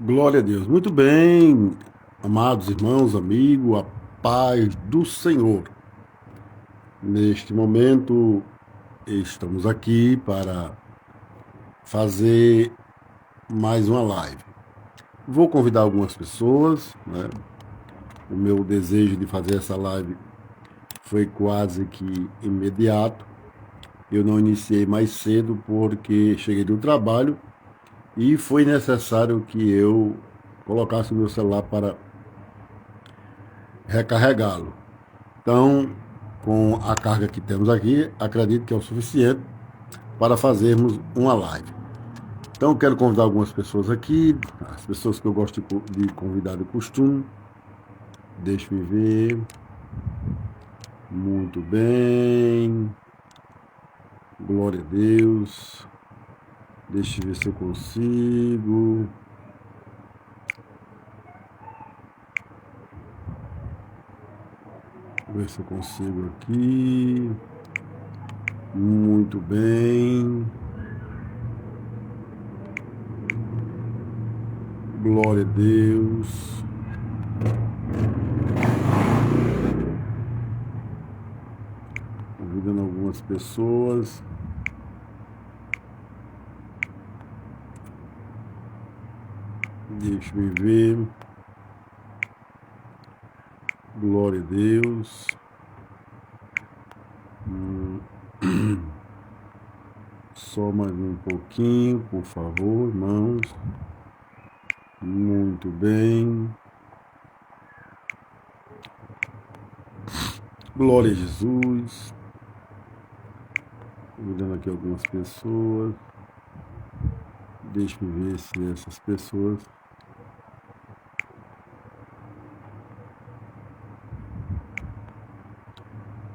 Glória a Deus. Muito bem, amados irmãos, amigos, a paz do Senhor. Neste momento, estamos aqui para fazer mais uma live. Vou convidar algumas pessoas, né? O meu desejo de fazer essa live foi quase que imediato. Eu não iniciei mais cedo porque cheguei do trabalho e foi necessário que eu colocasse o meu celular para recarregá-lo. Então, com a carga que temos aqui, acredito que é o suficiente para fazermos uma live. Então, quero convidar algumas pessoas aqui, as pessoas que eu gosto de convidar de costume. Deixe-me ver. Muito bem. Glória a Deus. Deixa eu ver se eu consigo. Vou ver se eu consigo aqui. Muito bem. Glória a Deus. Convidando algumas pessoas. Deixa-me ver. Glória a Deus. Só mais um pouquinho, por favor, irmãos. Muito bem. Glória a Jesus. Convidando aqui algumas pessoas. Deixa-me ver se essas pessoas.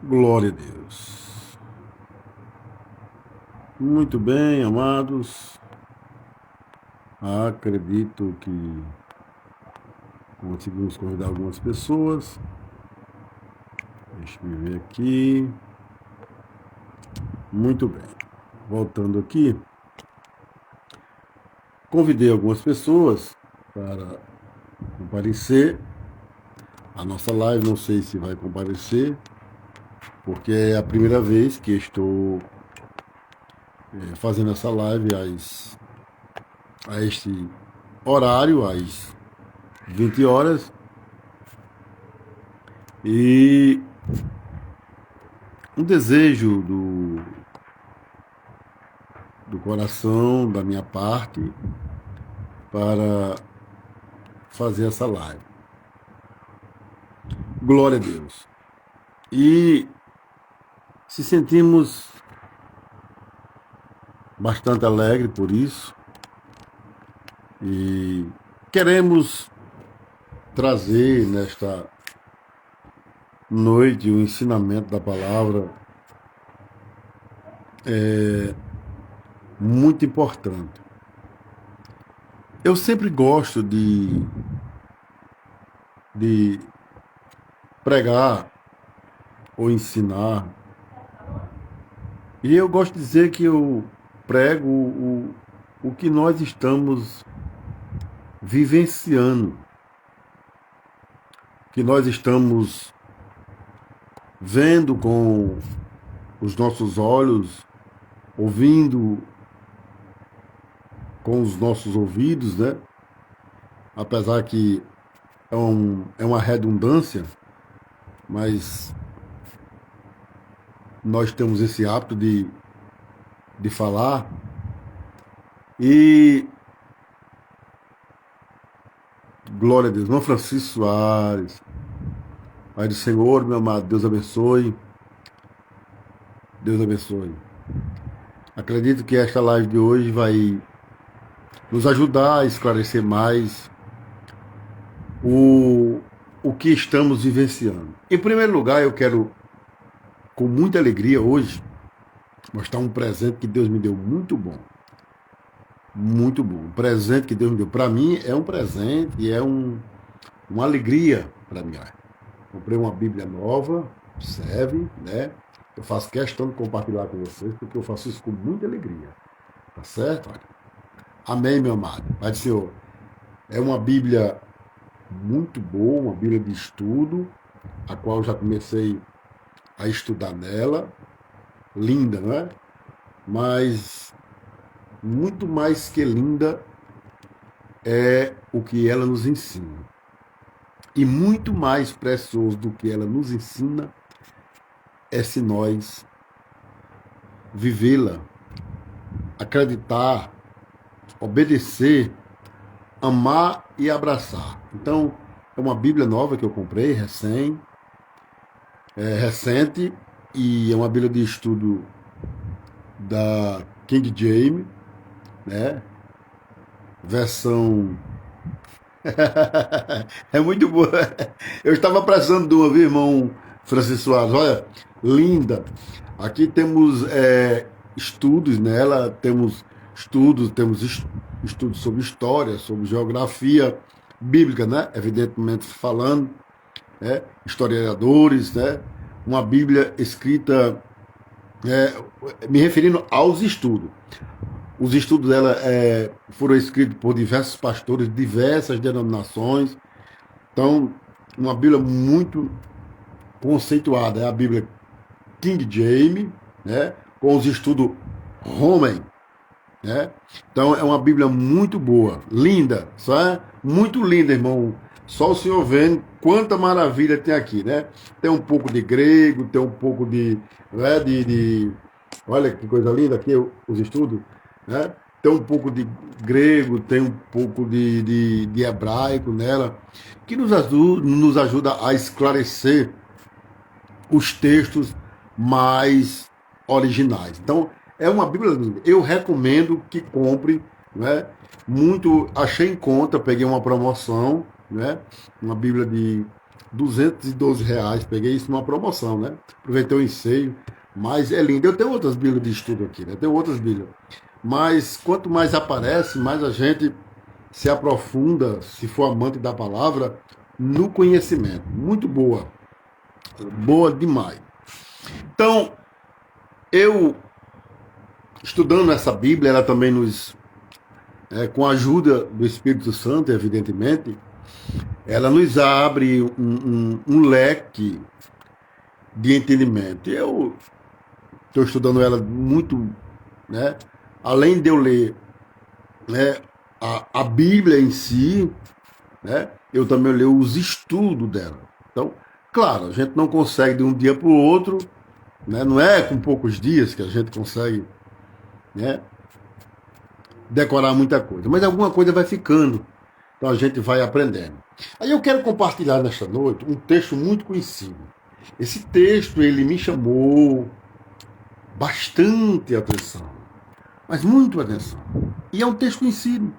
Glória a Deus. Muito bem, amados. Acredito que conseguimos convidar algumas pessoas. Deixa-me ver aqui. Muito bem. Voltando aqui. Convidei algumas pessoas para comparecer à nossa live. Não sei se vai comparecer, porque é a primeira vez que estou fazendo essa live a este horário, às 20 horas. E um desejo do coração, da minha parte, para fazer essa live. Glória a Deus. E se sentimos bastante alegre por isso. E queremos trazer nesta noite o ensinamento da palavra muito importante. Eu sempre gosto de pregar ou ensinar. E eu gosto de dizer que eu prego o que nós estamos vivenciando, que nós estamos vendo com os nossos olhos, ouvindo com os nossos ouvidos, né? Apesar que é uma redundância, mas nós temos esse hábito de falar. E glória a Deus. Irmão Francisco Soares, Pai do Senhor, meu amado, Deus abençoe. Deus abençoe. Acredito que esta live de hoje vai nos ajudar a esclarecer mais o que estamos vivenciando. Em primeiro lugar, eu quero, com muita alegria hoje, mostrar um presente que Deus me deu muito bom. Muito bom. Um presente que Deus me deu. Para mim é um presente e é uma alegria para mim. Comprei uma Bíblia nova, serve, né? Eu faço questão de compartilhar com vocês, porque eu faço isso com muita alegria. Tá certo? Olha. Amém, meu amado. Pai do Senhor. É uma Bíblia muito boa, uma Bíblia de estudo, a qual eu já comecei a estudar nela. Linda, não é? Mas muito mais que linda é o que ela nos ensina. E muito mais precioso do que ela nos ensina é se nós vivê-la, acreditar, obedecer, amar e abraçar. Então, é uma Bíblia nova que eu comprei, recente, e é uma Bíblia de estudo da King James, né? Versão. É muito boa. Eu estava precisando de uma, viu, irmão Francisco Soares? Olha, linda. Aqui temos estudos nela, temos estudos sobre história, sobre geografia bíblica, né? Evidentemente falando, né? Historiadores, né? Uma Bíblia escrita, me referindo aos estudos. Os estudos dela foram escritos por diversos pastores, diversas denominações. Então, uma Bíblia muito conceituada. É a Bíblia King James, né? Com os estudos Roman, né? Então, é uma Bíblia muito boa, linda, só muito linda, irmão. Só o senhor vendo quanta maravilha tem aqui, né? Tem um pouco de grego, tem um pouco né, olha que coisa linda aqui, os estudos, né? Tem um pouco de grego, tem um pouco de hebraico nela, que nos ajuda a esclarecer os textos mais originais. Então, é uma Bíblia linda. Eu recomendo que compre, né? Muito, achei em conta, peguei uma promoção, né? Uma Bíblia de R$ 212, peguei isso numa promoção, né? Aproveitei o enseio, mas é lindo. Eu tenho outras Bíblias de estudo aqui, né? Tenho outras Bíblias. Mas quanto mais aparece, mais a gente se aprofunda, se for amante da palavra, no conhecimento. Muito boa. Boa demais. Então, eu, estudando essa Bíblia, ela também com a ajuda do Espírito Santo, evidentemente, ela nos abre um leque de entendimento. Eu estou estudando ela muito, né? Além de eu ler, né, a Bíblia em si, né, eu também leio os estudos dela. Então, claro, a gente não consegue de um dia para o outro, né, não é com poucos dias que a gente consegue, né, decorar muita coisa, mas alguma coisa vai ficando, então a gente vai aprendendo. Aí eu quero compartilhar nesta noite um texto muito conhecido. Esse texto, ele me chamou bastante atenção, mas muito atenção. E é um texto conhecido.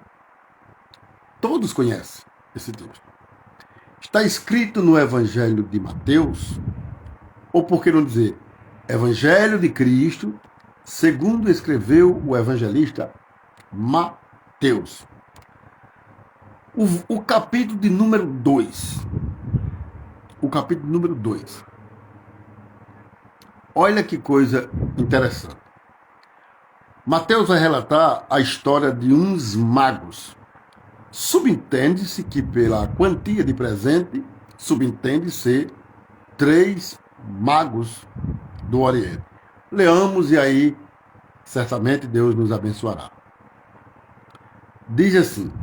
Todos conhecem esse texto. Está escrito no Evangelho de Mateus, ou por que não dizer, Evangelho de Cristo, segundo escreveu o evangelista Mateus. O capítulo de número 2. O capítulo número 2. Olha que coisa interessante. Mateus vai relatar a história de uns magos. Subentende-se que pela quantia de presente, subentende-se 3 magos do Oriente. Leamos e aí, certamente Deus nos abençoará. Diz assim,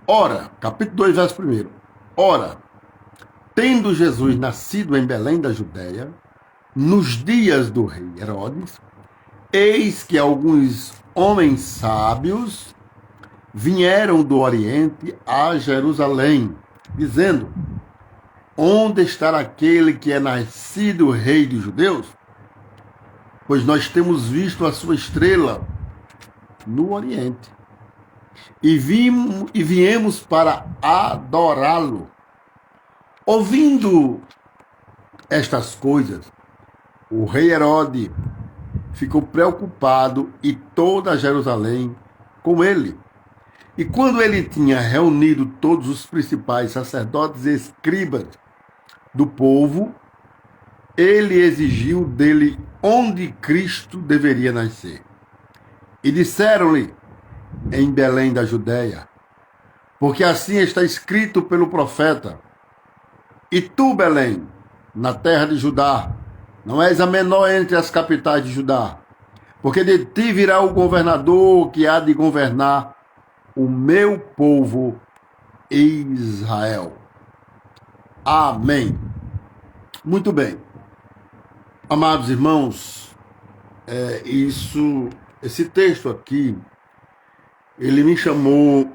ora, capítulo 2, verso 1. Ora, tendo Jesus nascido em Belém da Judéia, nos dias do rei Herodes, eis que alguns homens sábios vieram do Oriente a Jerusalém, dizendo, onde está aquele que é nascido rei dos judeus? Pois nós temos visto a sua estrela no Oriente e viemos para adorá-lo. Ouvindo estas coisas, o rei Herodes ficou preocupado e toda Jerusalém com ele. E quando ele tinha reunido todos os principais sacerdotes e escribas do povo, ele exigiu dele onde Cristo deveria nascer. E disseram-lhe, em Belém da Judéia. Porque assim está escrito pelo profeta: E tu, Belém, na terra de Judá, não és a menor entre as capitais de Judá, porque de ti virá o governador que há de governar o meu povo Israel. Amém. Muito bem. Amados irmãos, esse texto aqui, ele me chamou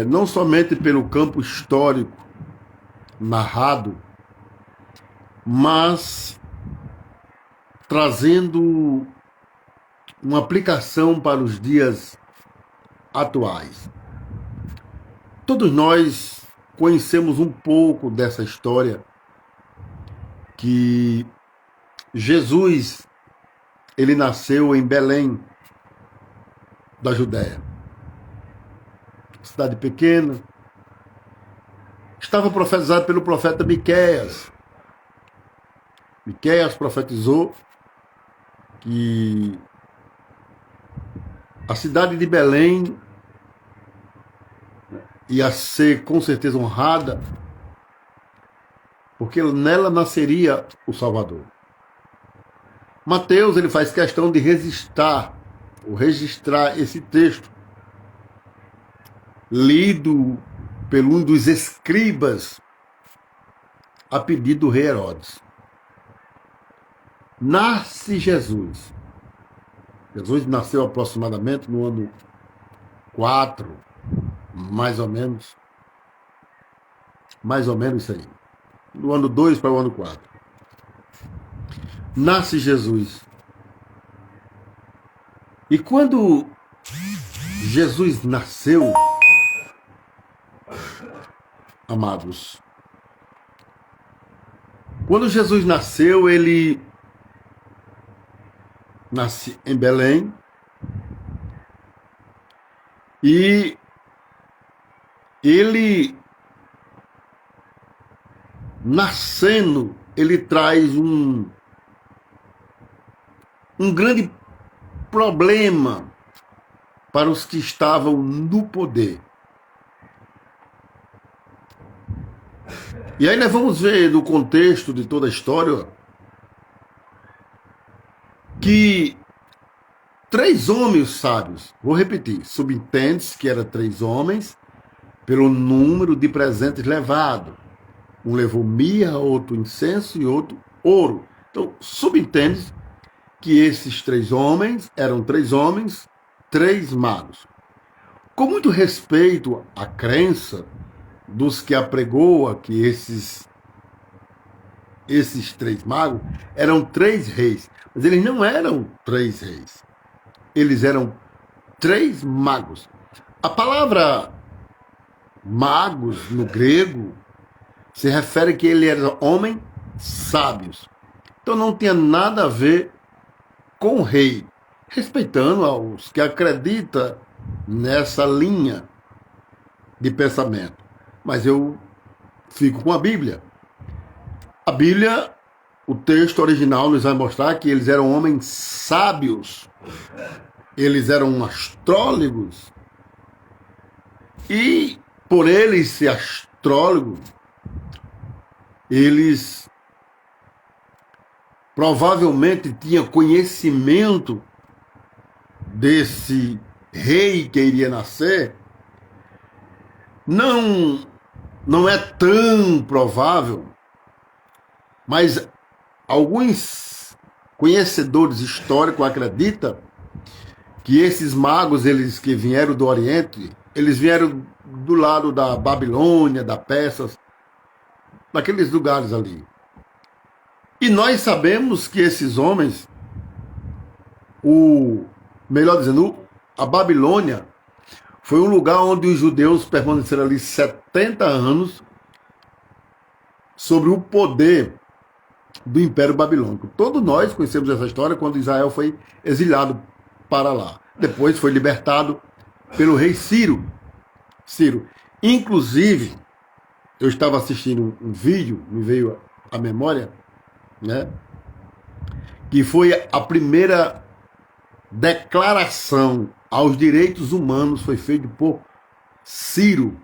não somente pelo campo histórico narrado, mas trazendo uma aplicação para os dias atuais. Todos nós conhecemos um pouco dessa história que Jesus, ele nasceu em Belém, da Judéia. Cidade pequena. Estava profetizado pelo profeta Miqueias. Miqueias profetizou que a cidade de Belém ia ser com certeza honrada, porque nela nasceria o Salvador. Mateus, ele faz questão de registrar esse texto lido por um dos escribas a pedido do rei Herodes. Nasce Jesus. Jesus nasceu aproximadamente no ano 4, mais ou menos isso aí. Do ano 2 para o ano 4. Nasce Jesus. E quando Jesus nasceu, amados, quando Jesus nasceu, ele nasce em Belém e ele, nascendo, ele traz um grande problema para os que estavam no poder. E aí nós vamos ver no contexto de toda a história que 3 homens sábios, vou repetir, subentende-se que eram 3 homens pelo número de presentes levados. Um levou mirra, outro incenso e outro ouro. Então, subentende-se que esses 3 homens eram 3 homens, 3 magos. Com muito respeito à crença dos que apregoa que esses 3 magos eram 3 reis. Mas eles não eram 3 reis. Eles eram 3 magos. A palavra magos, no grego, se refere que ele era homem sábios. Então não tinha nada a ver com o rei, respeitando aos que acreditam nessa linha de pensamento. Mas eu fico com a Bíblia. A Bíblia, o texto original nos vai mostrar que eles eram homens sábios. Eles eram astrólogos. E por eles ser astrólogos, eles provavelmente tinham conhecimento desse rei que iria nascer. Não é tão provável, mas alguns conhecedores históricos acreditam que esses magos, eles que vieram do Oriente, eles vieram do lado da Babilônia, da Pérsia, naqueles lugares ali. E nós sabemos que esses homens, melhor dizendo, a Babilônia foi um lugar onde os judeus permaneceram ali 70 anos sobre o poder do Império Babilônico. Todos nós conhecemos essa história quando Israel foi exilado para lá. Depois foi libertado pelo rei Ciro. Inclusive, eu estava assistindo um vídeo, me veio à memória, né, que foi a primeira declaração aos direitos humanos foi feito por Ciro.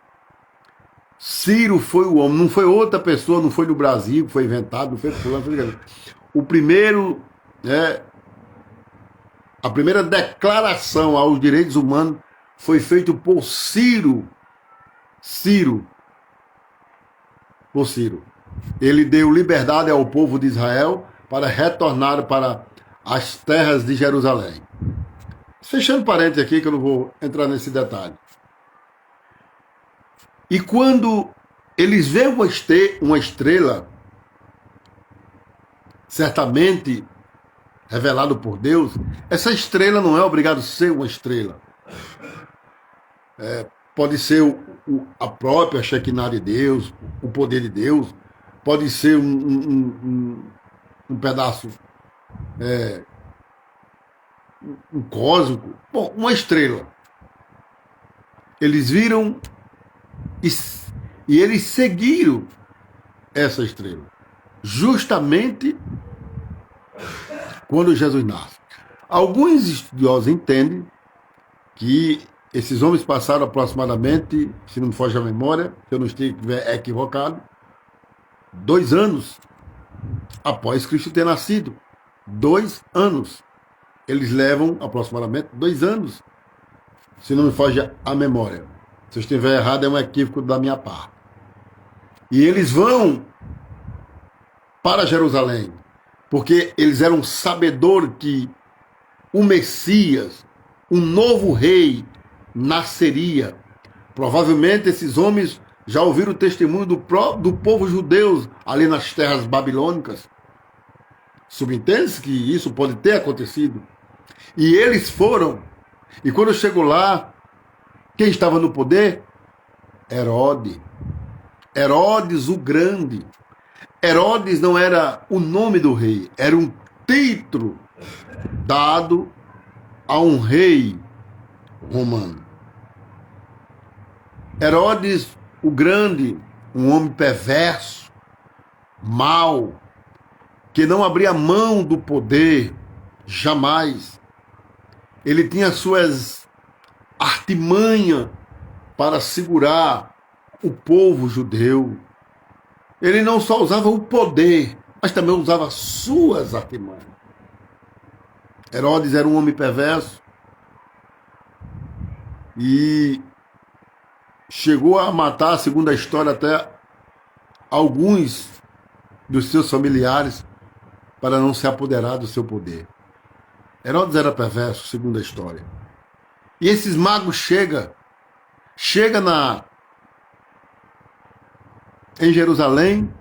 Ciro foi o homem, não foi outra pessoa, não foi no Brasil que foi inventado, não foi fulano. O primeiro, a primeira declaração aos direitos humanos foi feita por Ciro. Por Ciro. Ele deu liberdade ao povo de Israel para retornar para as terras de Jerusalém. Fechando parênteses aqui, que eu não vou entrar nesse detalhe. E quando eles veem uma estrela, certamente revelado por Deus, essa estrela não é obrigada a ser uma estrela. Pode ser a própria Shekinah de Deus, o poder de Deus, pode ser um pedaço, um cósmico, bom, uma estrela. Eles viram e eles seguiram essa estrela, justamente quando Jesus nasce. Alguns estudiosos entendem que esses homens passaram aproximadamente, se não me foge a memória, se eu não estiver equivocado, 2 anos após Cristo ter nascido. 2 anos. Eles levam aproximadamente 2 anos, se não me foge a memória. Se eu estiver errado, é um equívoco da minha parte. E eles vão para Jerusalém, porque eles eram sabedores que o Messias, um novo rei, nasceria. Provavelmente esses homens já ouviram o testemunho do povo judeu ali nas terras babilônicas. Subentende-se que isso pode ter acontecido. E eles foram. E quando chegou lá, quem estava no poder? Herodes. Herodes o Grande. Herodes não era o nome do rei, era um título dado a um rei romano. Herodes o Grande, um homem perverso, mau, que não abria mão do poder, jamais. Ele tinha suas artimanhas para segurar o povo judeu. Ele não só usava o poder, mas também usava suas artimanhas. Herodes era um homem perverso e chegou a matar, segundo a história, até alguns dos seus familiares para não se apoderar do seu poder. Herodes era perverso, segundo a história. E esses magos chegam em Jerusalém,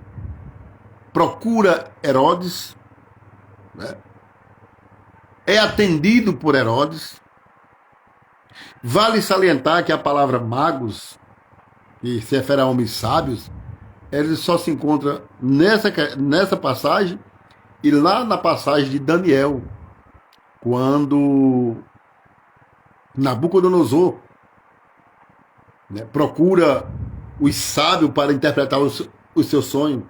procura Herodes, é atendido por Herodes. Vale salientar que a palavra magos, que se refere a homens sábios, ele só se encontra nessa passagem e lá na passagem de Daniel, quando Nabucodonosor procura os sábios para interpretar o seu sonho.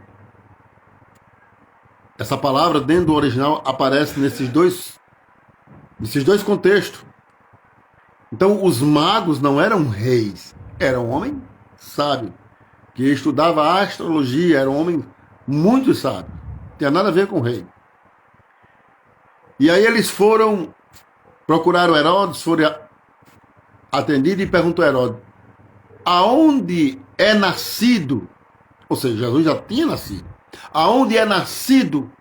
Essa palavra, dentro do original, aparece nesses dois contextos. Então, os magos não eram reis, eram homens sábios, que estudava astrologia, eram homens muito sábios. Não tinha nada a ver com rei. E aí eles foram, procuraram Herodes, foram atendidos e perguntou a Herodes, aonde é nascido, ou seja, Jesus já tinha nascido, aonde é nascido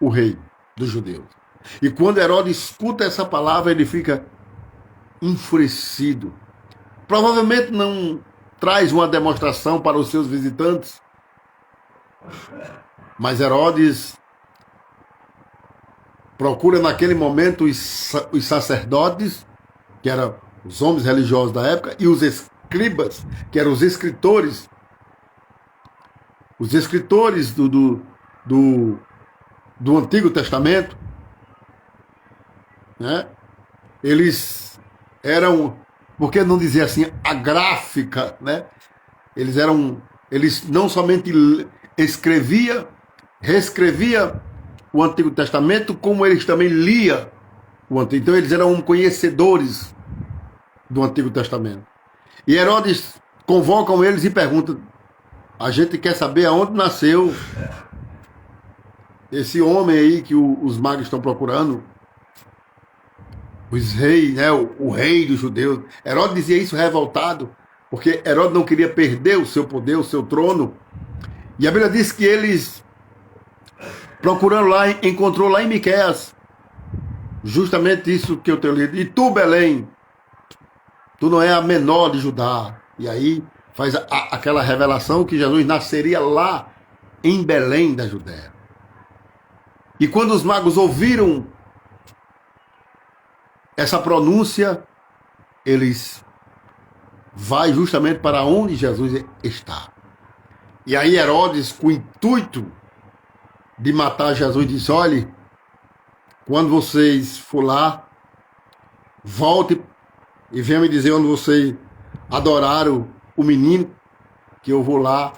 o rei dos judeus? E quando Herodes escuta essa palavra, ele fica enfurecido. Provavelmente não traz uma demonstração para os seus visitantes, mas Herodes procura naquele momento os sacerdotes, que eram os homens religiosos da época, e os escribas, que eram os escritores do Antigo Testamento, Eles eram, por que não dizer assim, a gráfica, Eles não somente reescrevia o Antigo Testamento, como eles também lia Então eles eram conhecedores do Antigo Testamento. E Herodes convocam eles e pergunta: a gente quer saber aonde nasceu esse homem aí que os magos estão procurando, os reis, né, o rei dos judeus. Herodes dizia isso revoltado, porque Herodes não queria perder o seu poder, o seu trono. E a Bíblia diz que eles, procurando lá, encontrou lá em Miqueias, justamente isso que eu tenho lido. E tu, Belém, tu não é a menor de Judá. E aí faz aquela revelação que Jesus nasceria lá em Belém da Judéia. E quando os magos ouviram essa pronúncia, eles vai justamente para onde Jesus está. E aí Herodes, com o intuito de matar Jesus, disse: olhe, quando vocês for lá, volte e venha me dizer onde vocês adoraram o menino, que eu vou lá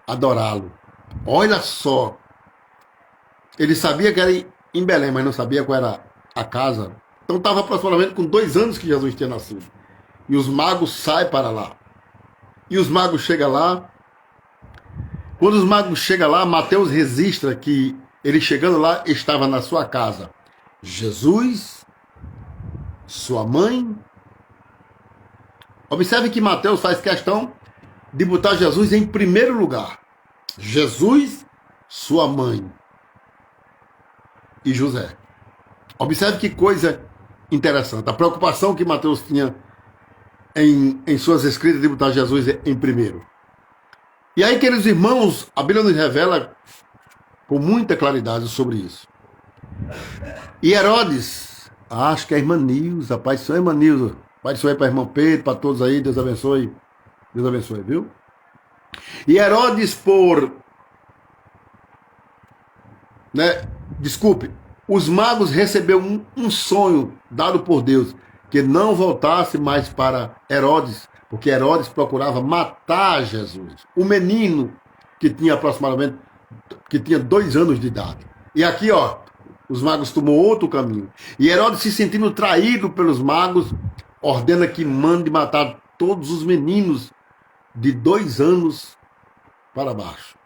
adorá-lo. Olha só, ele sabia que era em Belém, mas não sabia qual era a casa. Então estava aproximadamente com 2 anos que Jesus tinha nascido. E os magos saem para lá. E os magos chegam lá. Quando os magos chegam lá, Mateus registra que ele chegando lá estava na sua casa Jesus, sua mãe. Observe que Mateus faz questão de botar Jesus em primeiro lugar. Jesus, sua mãe e José. Observe que coisa interessante. A preocupação que Mateus tinha em suas escritas de botar Jesus em primeiro. E aí, queridos irmãos, a Bíblia nos revela com muita claridade sobre isso. E Herodes, acho que é a irmã Nilza, Pai do Senhor, irmã Nilza. Pai do Senhor para a irmã Pedro, para todos aí, Deus abençoe. Deus abençoe, viu? E Herodes desculpe, os magos receberam um sonho dado por Deus, que não voltasse mais para Herodes, porque Herodes procurava matar Jesus, o menino que tinha aproximadamente, que tinha 2 anos de idade. E aqui, ó, os magos tomou outro caminho. E Herodes, se sentindo traído pelos magos, ordena que mande matar todos os meninos de 2 anos para baixo.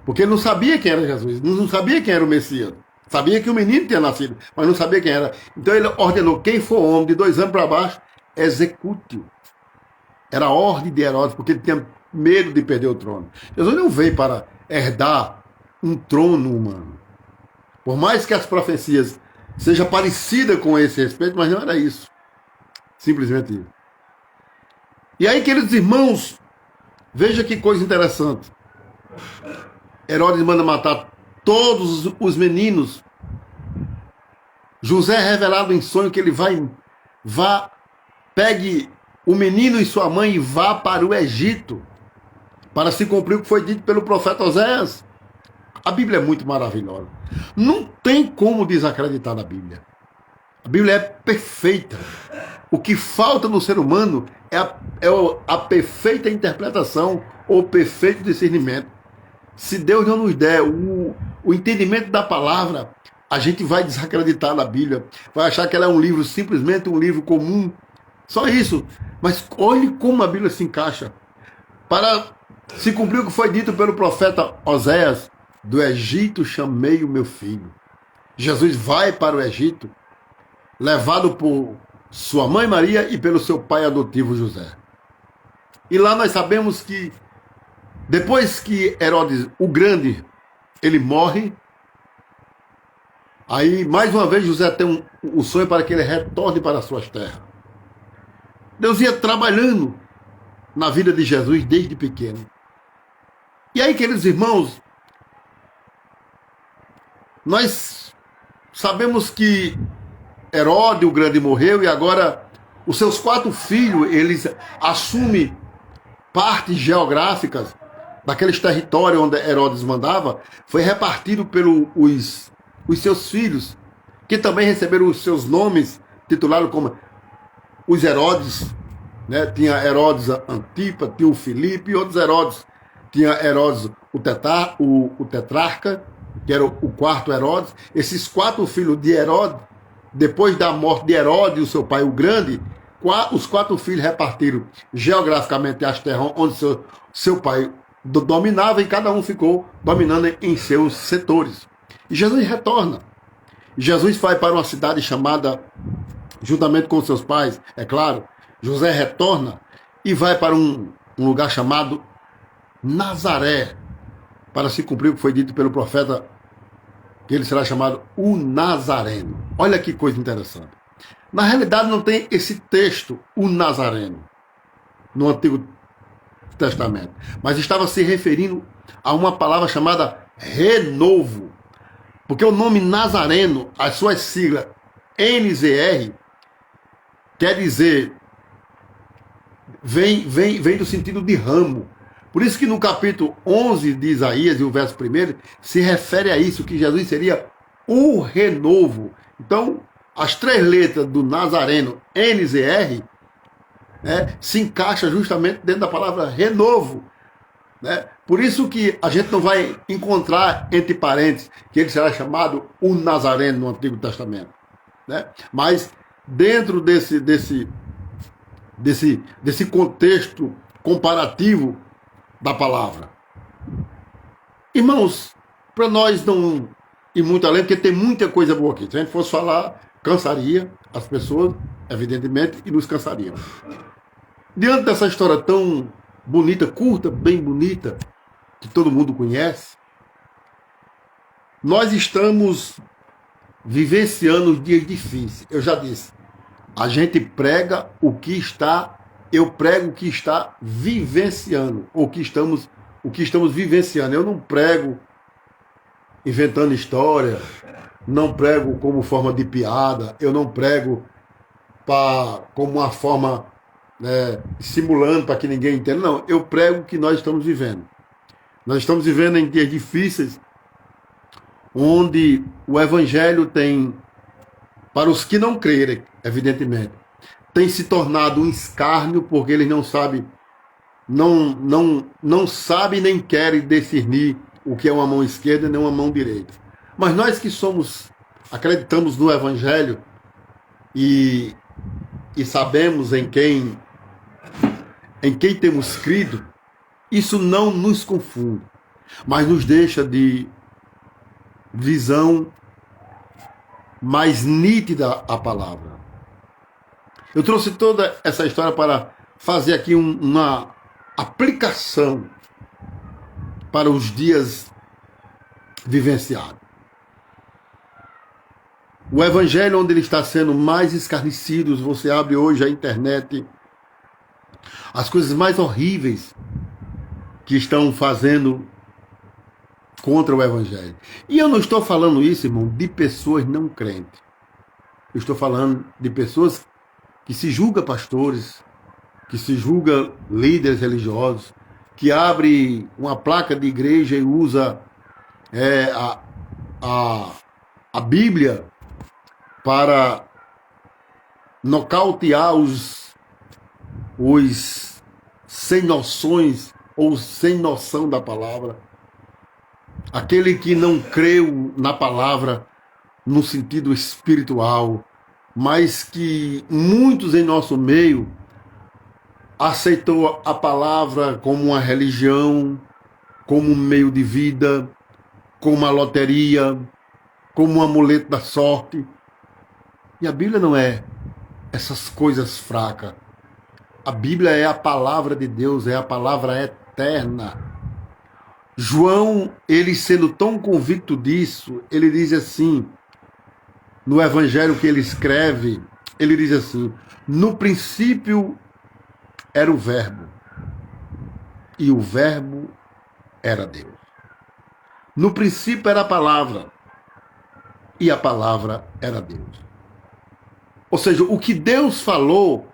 Porque ele não sabia quem era Jesus, não sabia quem era o Messias. Sabia que o menino tinha nascido, mas não sabia quem era. Então ele ordenou: quem for homem de 2 anos para baixo, execute-o. Era a ordem de Herodes, porque ele tinha medo de perder o trono. Jesus não veio para herdar um trono humano. Por mais que as profecias sejam parecidas com esse respeito, mas não era isso. Simplesmente isso. E aí, queridos irmãos, veja que coisa interessante. Herodes manda matar todos os meninos. José é revelado em sonho que ele pegue o menino e sua mãe e vá para o Egito, para se cumprir o que foi dito pelo profeta Oséias. A Bíblia é muito maravilhosa. Não tem como desacreditar na Bíblia. A Bíblia é perfeita. O que falta no ser humano é a perfeita interpretação ou perfeito discernimento. Se Deus não nos der o entendimento da palavra, a gente vai desacreditar na Bíblia. Vai achar que ela é um livro, simplesmente um livro comum. Só isso. Mas olhe como a Bíblia se encaixa. Para se cumprir o que foi dito pelo profeta Oséias: do Egito chamei o meu filho. Jesus vai para o Egito, levado por sua mãe Maria e pelo seu pai adotivo José. E lá nós sabemos que depois que Herodes o Grande, ele morre, aí mais uma vez José tem um sonho para que ele retorne para as suas terras. Deus ia trabalhando na vida de Jesus desde pequeno. E aí, queridos irmãos, nós sabemos que Herodes o Grande morreu e agora os seus 4 filhos, eles assumem partes geográficas daqueles territórios onde Herodes mandava, foi repartido pelos seus filhos, que também receberam os seus nomes, titulados como os Herodes, né? Tinha Herodes Antipa, tinha o Filipe e outros Herodes. Tinha Herodes o tetrarca que era o quarto Herodes. Esses 4 filhos de Herodes, depois da morte de Herodes, o seu pai, o grande, os 4 filhos repartiram geograficamente as terras onde seu pai dominava, e cada um ficou dominando em seus setores. E Jesus retorna. Jesus vai para uma cidade chamada, juntamente com seus pais, é claro, José retorna e vai para um lugar chamado Nazaré, para se cumprir o que foi dito pelo profeta, que ele será chamado o Nazareno. Olha que coisa interessante. Na realidade não tem esse texto, o Nazareno, no Antigo Testamento, mas estava se referindo a uma palavra chamada renovo, porque o nome Nazareno, as suas siglas NZR, quer dizer, vem do sentido de ramo. Por isso que no capítulo 11 de Isaías, e o verso 1, se refere a isso, que Jesus seria o renovo. Então, as 3 letras do Nazareno, NZR, se encaixa justamente dentro da palavra renovo. Por isso que a gente não vai encontrar entre parênteses que ele será chamado o Nazareno no Antigo Testamento. Mas dentro desse contexto comparativo da palavra. Irmãos, para nós não ir muito além, porque tem muita coisa boa aqui. Se a gente fosse falar, cansaria as pessoas, evidentemente, e nos cansaríamos. Diante dessa história tão bonita, curta, bem bonita, que todo mundo conhece, nós estamos vivenciando dias difíceis. Eu já disse, a gente prega o que está, eu prego o que está vivenciando, o que estamos vivenciando. Eu não prego inventando história, não prego como forma de piada, eu não prego como uma forma simulando para que ninguém entenda. Não, eu prego o que nós estamos vivendo. Nós estamos vivendo em dias difíceis, onde o Evangelho tem, para os que não crerem, evidentemente, tem se tornado um escárnio, porque eles não sabem, não sabem nem querem discernir o que é uma mão esquerda nem uma mão direita. Mas nós que acreditamos no Evangelho e sabemos em quem temos crido, isso não nos confunde, mas nos deixa de visão mais nítida a palavra. Eu trouxe toda essa história para fazer aqui uma aplicação para os dias vivenciados. O Evangelho, onde ele está sendo mais escarnecido, você abre hoje a internet, as coisas mais horríveis que estão fazendo contra o Evangelho. E eu não estou falando isso, irmão, de pessoas não crentes. Eu estou falando de pessoas que se julgam pastores, que se julgam líderes religiosos, que abre uma placa de igreja e usa a Bíblia para nocautear os sem noções ou sem noção da palavra. Aquele que não creu na palavra no sentido espiritual, mas que muitos em nosso meio aceitou a palavra como uma religião, como um meio de vida, como uma loteria, como um amuleto da sorte. E a Bíblia não é essas coisas fracas. A Bíblia é a palavra de Deus, é a palavra eterna. João, ele sendo tão convicto disso, ele diz assim, no evangelho que ele escreve, ele diz assim: no princípio era o verbo, e o verbo era Deus. No princípio era a palavra, e a palavra era Deus. Ou seja, o que Deus falou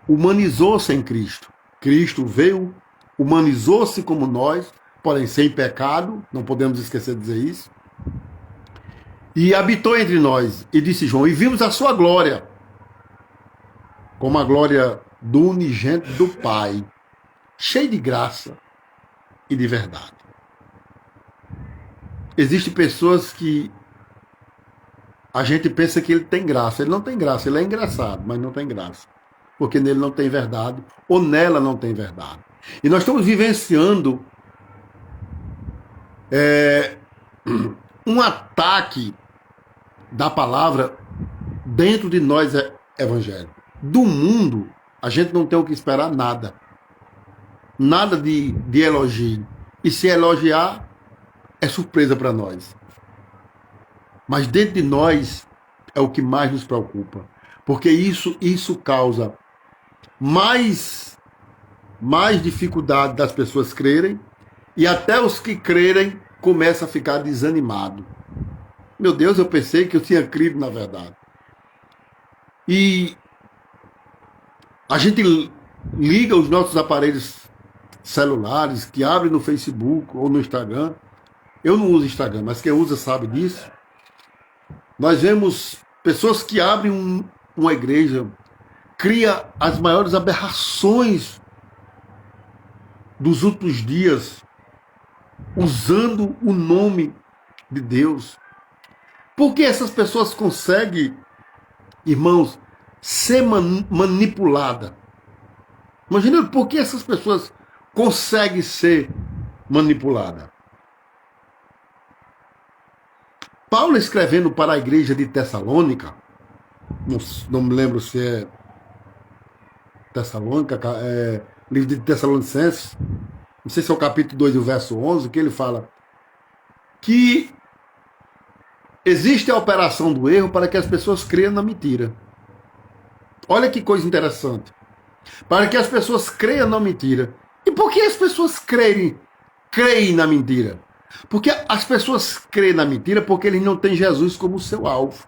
humanizou-se em Cristo. Cristo veio, humanizou-se como nós, porém sem pecado, não podemos esquecer de dizer isso, e habitou entre nós, e disse João, e vimos a sua glória, como a glória do unigênito do Pai, cheio de graça e de verdade. Existem pessoas que a gente pensa que ele tem graça. Ele não tem graça, ele é engraçado, mas não tem graça. Porque nele não tem verdade, ou nela não tem verdade. E nós estamos vivenciando um ataque da palavra dentro de nós evangélicos. Do mundo, a gente não tem o que esperar nada. Nada de elogio. E se elogiar, é surpresa para nós. Mas dentro de nós é o que mais nos preocupa. Porque isso causa mais dificuldade das pessoas crerem, e até os que crerem começam a ficar desanimados. Meu Deus, eu pensei que eu tinha crido na verdade. E a gente liga os nossos aparelhos celulares, que abrem no Facebook ou no Instagram. Eu não uso Instagram, mas quem usa sabe disso. Nós vemos pessoas que abrem uma igreja, cria as maiores aberrações dos últimos dias, usando o nome de Deus. Por que essas pessoas conseguem, irmãos, ser manipuladas? Imagina por que essas pessoas conseguem ser manipuladas. Paulo, escrevendo para a igreja de Tessalônica, não me lembro se é Tessalônica, livro de Tessalonicenses, não sei se é o capítulo 2, o verso 11, que ele fala que existe a operação do erro para que as pessoas creiam na mentira. Olha que coisa interessante. Para que as pessoas creiam na mentira. E por que as pessoas creem na mentira? Porque as pessoas creem na mentira porque eles não têm Jesus como seu alvo.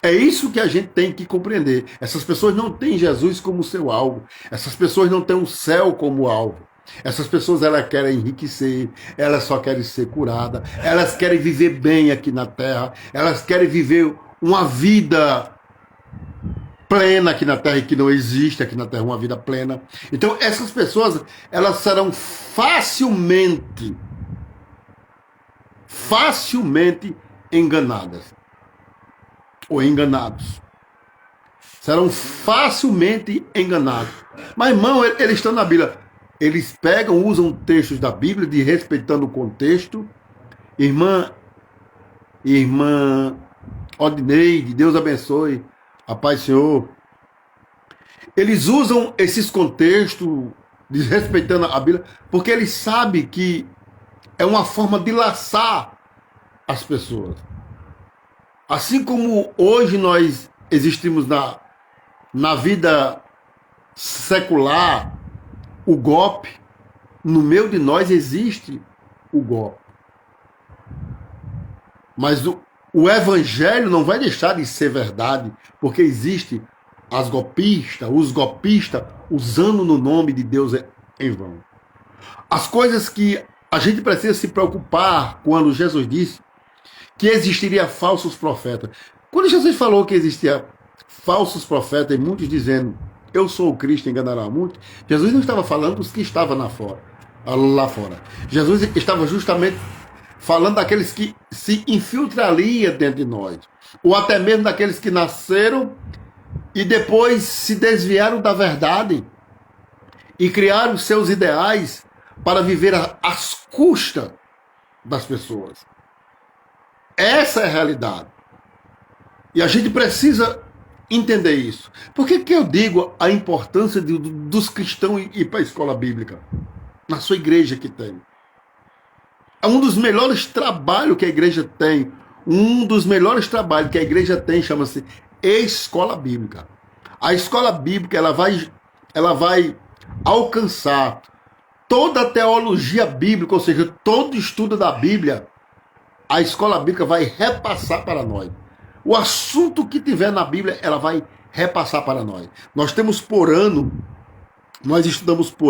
É isso que a gente tem que compreender. Essas pessoas não têm Jesus como seu alvo. Essas pessoas não têm o céu como alvo. Essas pessoas, elas querem enriquecer, elas só querem ser curadas, elas querem viver bem aqui na terra, elas querem viver uma vida plena aqui na terra, e que não existe aqui na terra uma vida plena. Então essas pessoas, elas serão facilmente enganadas ou enganados. Serão facilmente enganados. Mas, irmão, eles estão na Bíblia. Eles pegam, usam textos da Bíblia, respeitando o contexto. Irmã Odineide, Deus abençoe, a paz do Senhor. Eles usam esses contextos, desrespeitando a Bíblia, porque eles sabem que é uma forma de laçar as pessoas. Assim como hoje nós existimos na vida secular, o golpe, no meio de nós existe o golpe. Mas o evangelho não vai deixar de ser verdade, porque existe os golpistas usando no nome de Deus em vão. As coisas que a gente precisa se preocupar quando Jesus disse que existiria falsos profetas. Quando Jesus falou que existia falsos profetas, e muitos dizendo, eu sou o Cristo, enganará muitos, Jesus não estava falando dos que estavam lá fora. Jesus estava justamente falando daqueles que se infiltrariam dentro de nós, ou até mesmo daqueles que nasceram e depois se desviaram da verdade e criaram seus ideais para viver às custas das pessoas. Essa é a realidade. E a gente precisa entender isso. Por que eu digo a importância dos cristãos ir para a escola bíblica? Na sua igreja que tem. É um dos melhores trabalhos que a igreja tem. Um dos melhores trabalhos que a igreja tem chama-se escola bíblica. A escola bíblica ela vai alcançar toda a teologia bíblica, ou seja, todo estudo da Bíblia. A escola bíblica vai repassar para nós. O assunto que tiver na Bíblia, ela vai repassar para nós. Nós estudamos por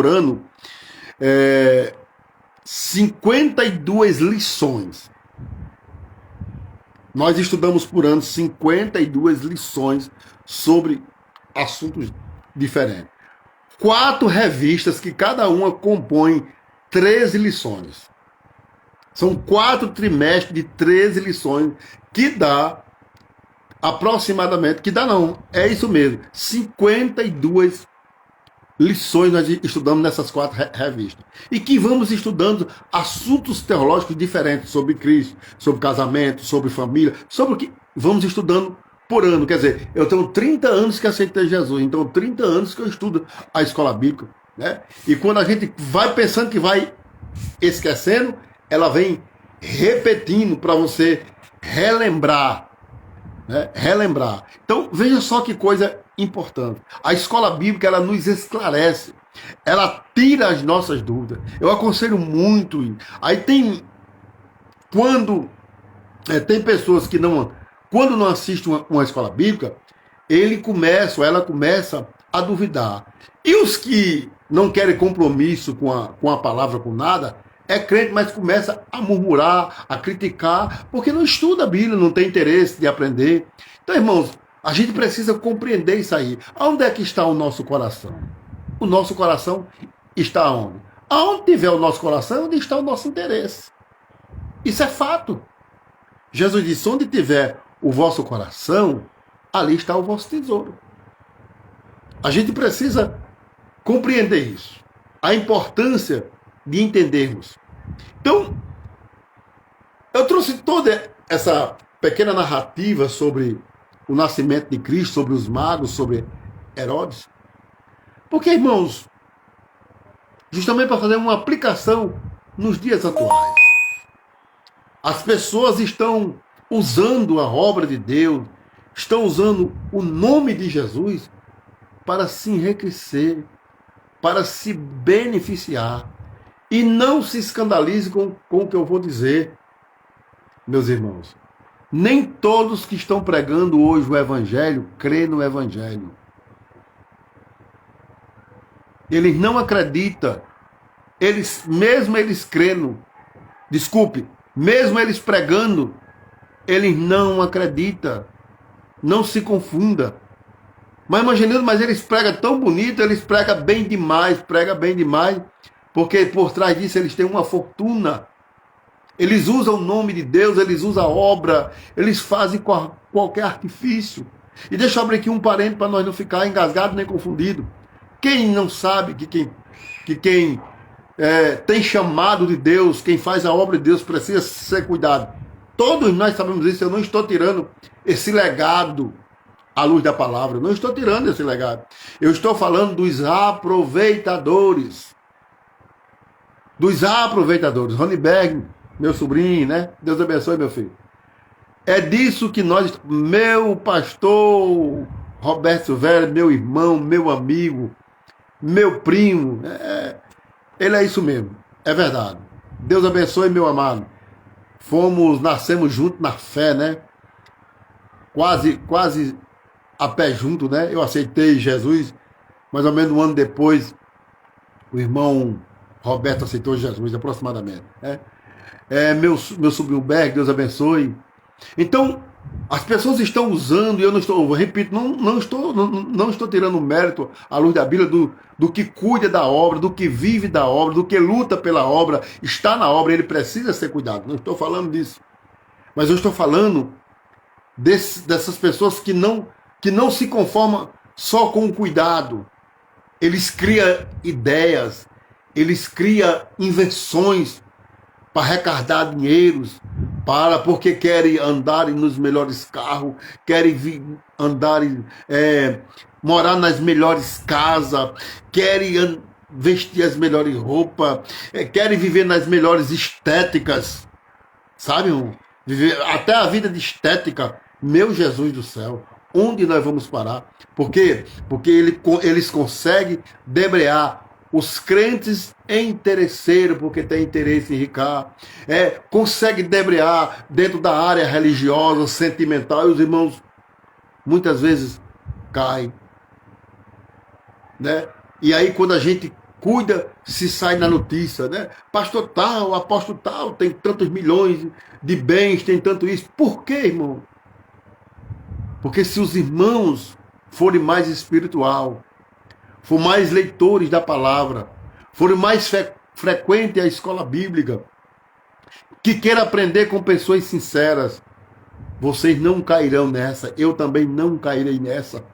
ano 52 lições. Nós estudamos por ano 52 lições sobre assuntos diferentes. 4 revistas que cada uma compõe 13 lições. São 4 trimestres de 13 lições, que dá aproximadamente, que dá não, é isso mesmo, 52 lições nós estudamos nessas 4 revistas. E que vamos estudando assuntos teológicos diferentes sobre Cristo, sobre casamento, sobre família, sobre o que vamos estudando por ano. Quer dizer, eu tenho 30 anos que aceitei Jesus, então 30 anos que eu estudo a escola bíblica. Né? E quando a gente vai pensando que vai esquecendo, ela vem repetindo para você relembrar. Né? Relembrar. Então, veja só que coisa importante. A escola bíblica, ela nos esclarece. Ela tira as nossas dúvidas. Eu aconselho muito. Aí tem... Quando... tem pessoas que não... Quando não assistem uma escola bíblica, ela começa a duvidar. E os que não querem compromisso com a palavra, com nada, é crente, mas começa a murmurar, a criticar, porque não estuda a Bíblia, não tem interesse de aprender. Então, irmãos, a gente precisa compreender isso aí. Onde é que está o nosso coração? O nosso coração está onde? Aonde tiver o nosso coração, onde está o nosso interesse. Isso é fato. Jesus disse, onde tiver o vosso coração, ali está o vosso tesouro. A gente precisa compreender isso. A importância de entendermos. Então, eu trouxe toda essa pequena narrativa sobre o nascimento de Cristo, sobre os magos, sobre Herodes. Porque, irmãos, justamente para fazer uma aplicação nos dias atuais. As pessoas estão usando a obra de Deus, estão usando o nome de Jesus para se enriquecer, para se beneficiar. E não se escandalize com o que eu vou dizer, meus irmãos. Nem todos que estão pregando hoje o Evangelho crêem no Evangelho. Eles não acreditam. Mesmo eles crendo, mesmo eles pregando, eles não acreditam. Não se confunda. Mas imaginando, mas eles pregam tão bonito, eles pregam bem demais, porque por trás disso eles têm uma fortuna. Eles usam o nome de Deus, eles usam a obra, eles fazem qualquer artifício. E deixa eu abrir aqui um parênteses para nós não ficar engasgado nem confundido. Quem não sabe que quem tem chamado de Deus, quem faz a obra de Deus precisa ser cuidado. Todos nós sabemos isso, eu não estou tirando esse legado à luz da palavra, eu não estou tirando esse legado. Eu estou falando dos aproveitadores. Dos aproveitadores. Ronnieberg, meu sobrinho, né? Deus abençoe, meu filho. É disso que nós, meu pastor Roberto Velho, meu irmão, meu amigo, meu primo, ele é isso mesmo, é verdade. Deus abençoe, meu amado. Nascemos juntos na fé, né? Quase a pé junto, né? Eu aceitei Jesus, mais ou menos um ano depois, o irmão Roberto aceitou Jesus, aproximadamente. Né? Meu sobrinho Berg, Deus abençoe. Então, as pessoas estão usando, e eu não estou, eu repito, não estou tirando mérito à luz da Bíblia do que cuida da obra, do que vive da obra, do que luta pela obra, está na obra, ele precisa ser cuidado. Não estou falando disso. Mas eu estou falando dessas pessoas que não se conformam só com o cuidado. Eles criam ideias, eles criam invenções para arrecadar dinheiros, porque querem andar nos melhores carros, querem morar nas melhores casas, querem vestir as melhores roupas, querem viver nas melhores estéticas, sabe? Viver até a vida de estética. Meu Jesus do céu, onde nós vamos parar? Por quê? Porque eles conseguem debrear os crentes interesseiros, porque tem interesse em ricar, consegue debrear dentro da área religiosa, sentimental, e os irmãos muitas vezes caem. Né? E aí quando a gente cuida, se sai na notícia, né? Pastor tal, apóstolo tal, tem tantos milhões de bens, tem tanto isso. Por quê, irmão? Porque se os irmãos forem mais espiritual, for mais leitores da palavra, forem mais frequentes à escola bíblica, que queira aprender com pessoas sinceras. Vocês não cairão nessa, eu também não cairei nessa.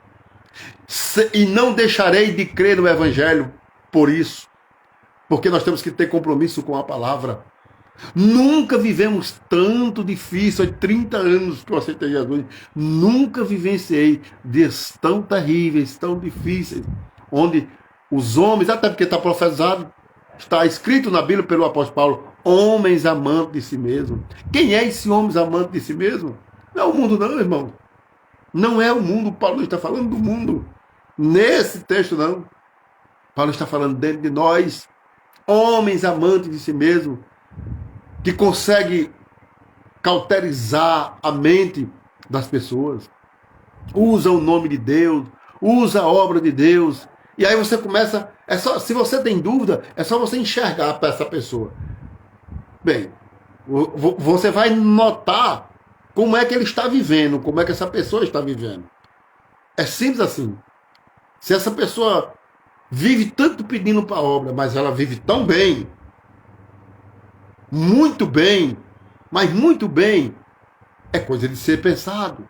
E não deixarei de crer no Evangelho por isso, porque nós temos que ter compromisso com a palavra. Nunca vivemos tanto difícil, há 30 anos que eu aceitei Jesus, nunca vivenciei dias tão terríveis, tão difíceis, onde os homens, até porque está profetizado, está escrito na Bíblia pelo apóstolo Paulo, homens amantes de si mesmo. Quem é esse homem amante de si mesmo? Não é o mundo não, irmão. Não é o mundo, Paulo não está falando do mundo. Nesse texto não. Paulo está falando dentro de nós, homens amantes de si mesmo, que consegue cauterizar a mente das pessoas, usa o nome de Deus, usa a obra de Deus, e aí você começa, se você tem dúvida, é só você enxergar para essa pessoa. Bem, você vai notar como é que ele está vivendo, como é que essa pessoa está vivendo. É simples assim. Se essa pessoa vive tanto pedindo para a obra, mas ela vive tão bem, muito bem, mas muito bem, é coisa de ser pensado.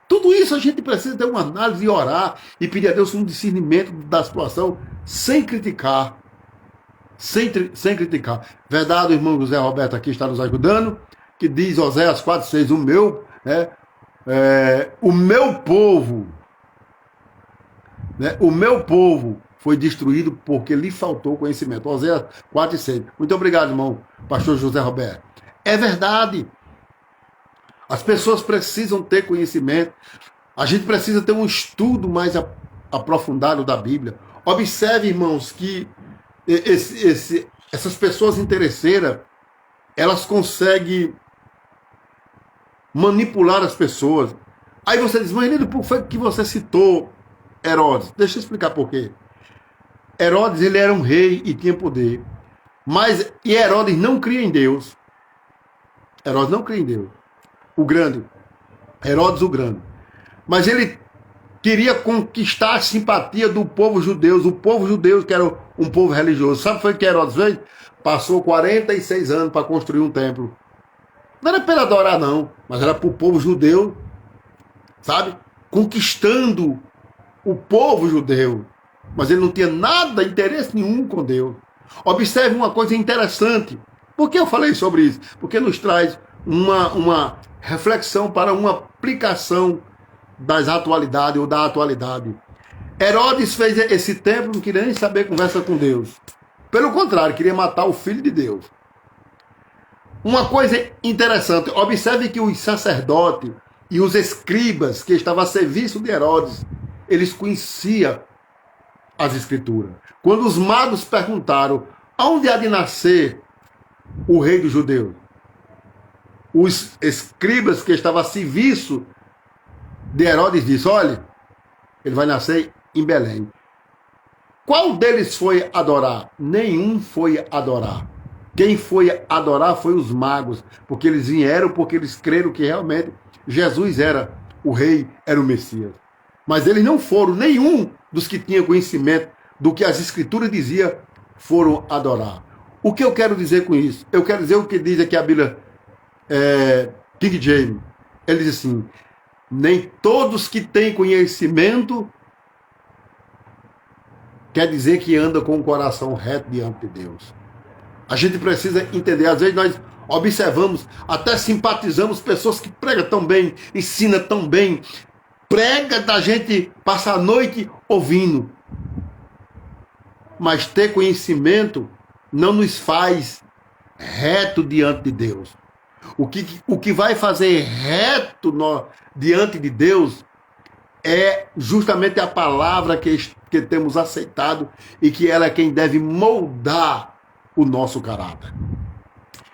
Tudo isso a gente precisa ter uma análise e orar e pedir a Deus um discernimento da situação sem criticar. Sem criticar. Verdade, o irmão José Roberto aqui está nos ajudando, que diz Oséias 4,6, o meu povo, o meu povo foi destruído porque lhe faltou conhecimento. Oséias 4,6. Muito obrigado, irmão, pastor José Roberto. É verdade. As pessoas precisam ter conhecimento. A gente precisa ter um estudo mais aprofundado da Bíblia. Observe, irmãos, que essas pessoas interesseiras, elas conseguem manipular as pessoas. Aí você diz, mas por que foi que você citou Herodes? Deixa eu explicar por quê. Herodes, ele era um rei e tinha poder. E Herodes não cria em Deus. Herodes não cria em Deus. O grande. Herodes o grande. Mas ele queria conquistar a simpatia do povo judeu. O povo judeu, que era um povo religioso. Sabe o que foi que Herodes fez? Passou 46 anos para construir um templo. Não era para ele adorar, não. Mas era para o povo judeu. Sabe? Conquistando o povo judeu. Mas ele não tinha nada, interesse nenhum com Deus. Observe uma coisa interessante. Por que eu falei sobre isso? Porque nos traz uma reflexão para uma aplicação das atualidades ou da atualidade. Herodes fez esse templo, não queria nem saber conversa com Deus. Pelo contrário, queria matar o filho de Deus. Uma coisa interessante, observe que os sacerdotes e os escribas que estavam a serviço de Herodes, eles conheciam as escrituras. Quando os magos perguntaram aonde há de nascer o rei dos judeus, os escribas que estavam a serviço de Herodes disse, olha, ele vai nascer em Belém. Qual deles foi adorar? Nenhum foi adorar. Quem foi adorar foi os magos, porque eles vieram, porque eles creram que realmente Jesus era o rei, era o Messias. Mas eles não foram, nenhum dos que tinha conhecimento do que as escrituras diziam, foram adorar. O que eu quero dizer com isso? Eu quero dizer o que diz aqui a Bíblia, King James. Ele diz assim, nem todos que têm conhecimento quer dizer que anda com o coração reto diante de Deus. A gente precisa entender, às vezes nós observamos, até simpatizamos pessoas que pregam tão bem, ensinam tão bem, prega da gente passar a noite ouvindo. Mas ter conhecimento não nos faz reto diante de Deus. O que vai fazer reto diante de Deus é justamente a palavra que temos aceitado e que ela é quem deve moldar o nosso caráter.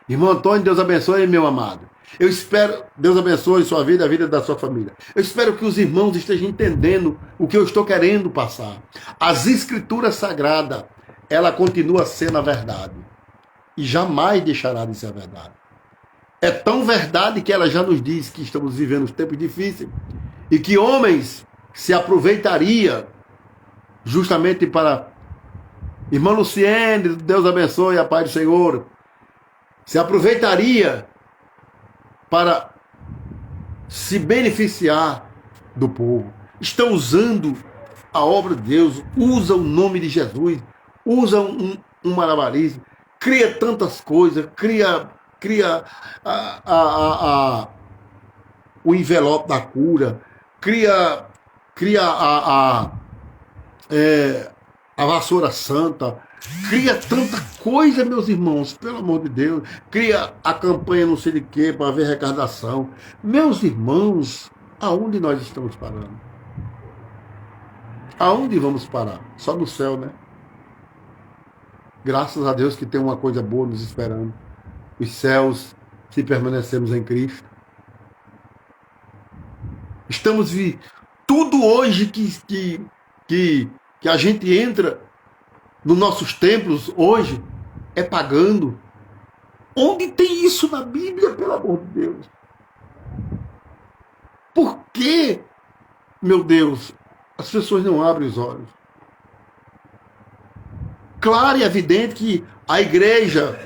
Irmão Antônio, Deus abençoe, meu amado. Eu espero, Deus abençoe sua vida, a vida da sua família. Eu espero que os irmãos estejam entendendo o que eu estou querendo passar. As escrituras sagradas, ela continua sendo a verdade. E jamais deixará de ser a verdade. É tão verdade que ela já nos diz que estamos vivendo tempos difíceis e que homens se aproveitariam justamente para... Irmã Luciene, Deus abençoe, a paz do Senhor. se aproveitaria para se beneficiar do povo. Estão usando a obra de Deus, usa o nome de Jesus, usa um malabarismo, cria tantas coisas, cria o envelope da cura, cria a vassoura santa, cria tanta coisa, meus irmãos, pelo amor de Deus, cria a campanha não sei de quê para ver arrecadação. Meus irmãos, aonde nós estamos parando? Aonde vamos parar? Só no céu, né? Graças a Deus que tem uma coisa boa nos esperando. Os céus, se permanecermos em Cristo. Estamos tudo hoje que a gente entra nos nossos templos hoje é pagando. Onde tem isso na Bíblia, pelo amor de Deus? Por que, meu Deus, as pessoas não abrem os olhos? Claro e evidente que a igreja